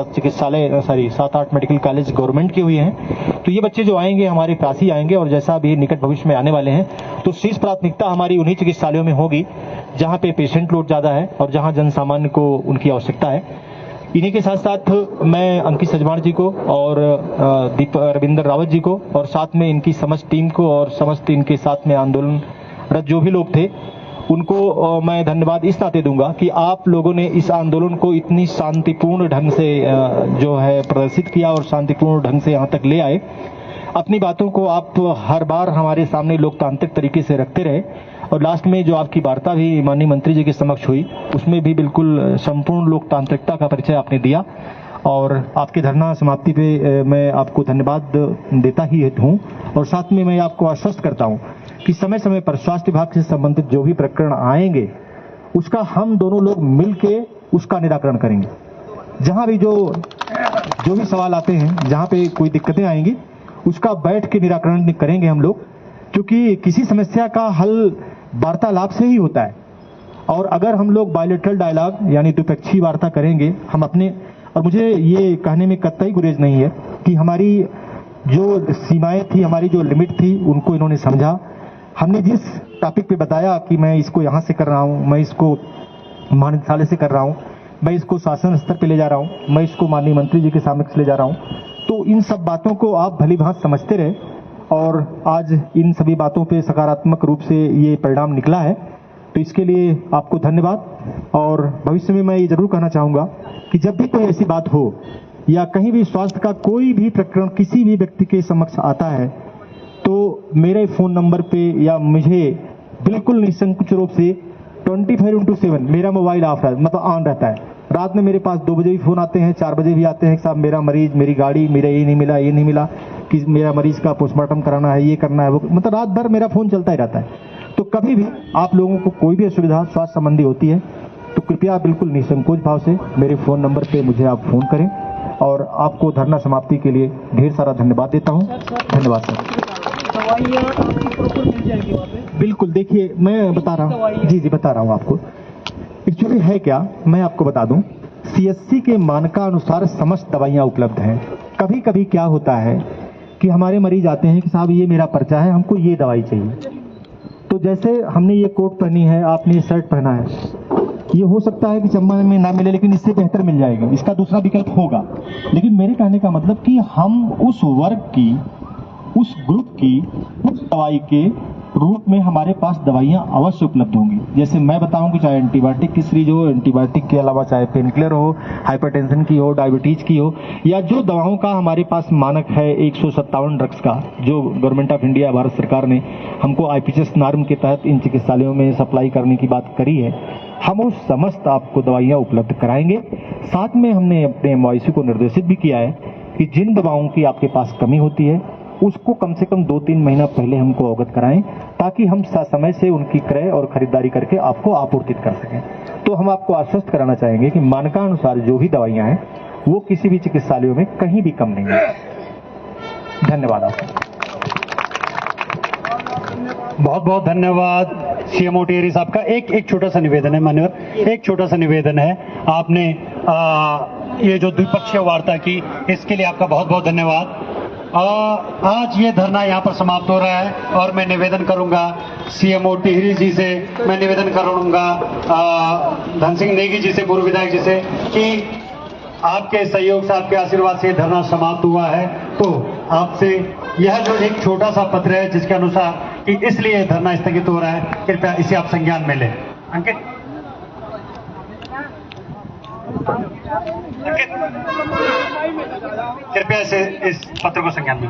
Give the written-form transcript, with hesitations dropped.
चिकित्सालय 7-8 medical college government की हुई हैं। तो ये बच्चे जो आएंगे हमारे पास ही आएंगे, और जैसा भी निकट भविष्य में आने वाले हैं, तो शीर्ष प्राथमिकता हमारी उन्हीं चिकित्सालयों में होगी जहां पे पेशेंट लोड ज़्यादा है और जहां जन सामान्य को उनकी आवश्यकता है। इन्हीं के साथ साथ मैं अंकित सजवाण जी को और रविंद्र रावत जी को और साथ में इनकी समस्त टीम को और समस्त इनके साथ में आंदोलनरत जो भी लोग थे उनको मैं धन्यवाद इस नाते दूंगा कि आप लोगों ने इस आंदोलन को इतनी शांतिपूर्ण ढंग से जो है प्रदर्शित किया और शांतिपूर्ण ढंग से यहाँ तक ले आए। अपनी बातों को आप हर बार हमारे सामने लोकतांत्रिक तरीके से रखते रहे, और लास्ट में जो आपकी वार्ता भी माननीय मंत्री जी के समक्ष हुई उसमें भी बिल्कुल संपूर्ण लोकतांत्रिकता का परिचय आपने दिया। और आपके धरना समाप्ति पे मैं आपको धन्यवाद देता ही हूँ, और साथ में मैं आपको आश्वस्त करता हूँ कि समय समय पर स्वास्थ्य विभाग से संबंधित जो भी प्रकरण आएंगे उसका हम दोनों लोग मिलके उसका निराकरण करेंगे। जहां भी जो भी सवाल आते हैं, जहां पे कोई दिक्कतें आएंगी उसका बैठ के निराकरण करेंगे हम लोग, क्योंकि किसी समस्या का हल वार्तालाप से ही होता है। और अगर हम लोग बायलैटरल डायलॉग यानी द्विपक्षीय वार्ता करेंगे हम अपने, और मुझे ये कहने में कतई गुरेज नहीं है कि हमारी जो सीमाएं थी, हमारी जो लिमिट थी, उनको इन्होंने समझा। हमने जिस टॉपिक पे बताया कि मैं इसको यहाँ से कर रहा हूँ, मैं इसको महानिदेशालय से कर रहा हूँ, मैं इसको शासन स्तर पे ले जा रहा हूँ, मैं इसको माननीय मंत्री जी के समक्ष ले जा रहा हूँ, तो इन सब बातों को आप भली भांति समझते रहे, और आज इन सभी बातों पे सकारात्मक रूप से ये परिणाम निकला है। तो इसके लिए आपको धन्यवाद। और भविष्य में मैं ये जरूर कहना चाहूँगा कि जब भी कोई ऐसी बात हो या कहीं भी स्वास्थ्य का कोई भी प्रकरण किसी भी व्यक्ति के समक्ष आता है, तो मेरे फ़ोन नंबर पे या मुझे बिल्कुल निसंकोच रूप से 24/7 मेरा मोबाइल ऑन रहता है। रात में मेरे पास 2 बजे भी फ़ोन आते हैं, 4 बजे भी आते हैं, साहब मेरा मरीज, मेरी गाड़ी, मेरा ये नहीं मिला, कि मेरा मरीज का पोस्टमार्टम कराना है, ये करना है, वो, मतलब रात भर मेरा फ़ोन चलता ही रहता है। तो कभी भी आप लोगों को कोई भी असुविधा स्वास्थ्य संबंधी होती है तो कृपया बिल्कुल निसंकोच भाव से मेरे फ़ोन नंबर पे मुझे आप फ़ोन करें। और आपको धरना समाप्ति के लिए ढेर सारा धन्यवाद देता हूँ। धन्यवाद सर। दवाइयाँ आपकी प्रॉपर मिल जाएगी वहाँ पे? बिल्कुल, देखिए मैं बता रहा हूँ, जी बता रहा हूँ आपको। एक्चुअली है क्या, मैं आपको बता दूं, CSC के मानकानुसार समस्त दवाइयाँ उपलब्ध हैं। कभी कभी क्या होता है कि हमारे मरीज आते हैं कि साहब ये मेरा पर्चा है, हमको ये दवाई चाहिए। तो जैसे हमने ये कोट पहनी है, आपने ये शर्ट पहना है, ये हो सकता है कि चंबा में ना मिले, लेकिन इससे बेहतर मिल जाएगी, इसका दूसरा विकल्प होगा। लेकिन मेरे कहने का मतलब कि हम उस वर्ग की, उस ग्रुप की, उस दवाई के रूप में हमारे पास दवाइयाँ अवश्य उपलब्ध होंगी। जैसे मैं बताऊं कि चाहे एंटीबायोटिक की सीरीज हो, एंटीबायोटिक के अलावा चाहे पेन किलर हो, हाइपरटेंशन की हो, डायबिटीज की हो, या जो दवाओं का हमारे पास मानक है 157 ड्रग्स का, जो गवर्नमेंट ऑफ इंडिया भारत सरकार ने हमको IPCS नॉर्म के तहत इन चिकित्सालयों में सप्लाई करने की बात करी है, हम उस समस्त आपको दवाइयाँ उपलब्ध कराएंगे। साथ में हमने अपने MOIC को निर्देशित भी किया है कि जिन दवाओं की आपके पास कमी होती है उसको कम से कम 2-3 महीना पहले हमको अवगत कराएं, ताकि हम समय से उनकी क्रय और खरीदारी करके आपको आपूर्तित कर सकें। तो हम आपको आश्वस्त कराना चाहेंगे कि मानकानुसार जो भी दवाइयां हैं वो किसी भी चिकित्सालयों में कहीं भी कम नहीं है। धन्यवाद आपका। बहुत बहुत धन्यवाद CMO टिहरी साहब का। एक छोटा सा निवेदन है मान्यवर, एक छोटा सा निवेदन है। आपने ये जो द्विपक्षीय वार्ता की, इसके लिए आपका बहुत बहुत धन्यवाद। आज ये धरना यहाँ पर समाप्त हो रहा है, और मैं निवेदन करूंगा CMO टिहरी जी से, मैं निवेदन करूंगा धन सिंह नेगी जी से, पूर्व विधायक जी से, कि आपके सहयोग से, आपके आशीर्वाद से धरना समाप्त हुआ है। तो आपसे यह जो एक छोटा सा पत्र है जिसके अनुसार कि इसलिए धरना स्थगित हो रहा है, कृपया इसे आप संज्ञान में लें। अंकित, कृपया इस पत्र को संज्ञान में।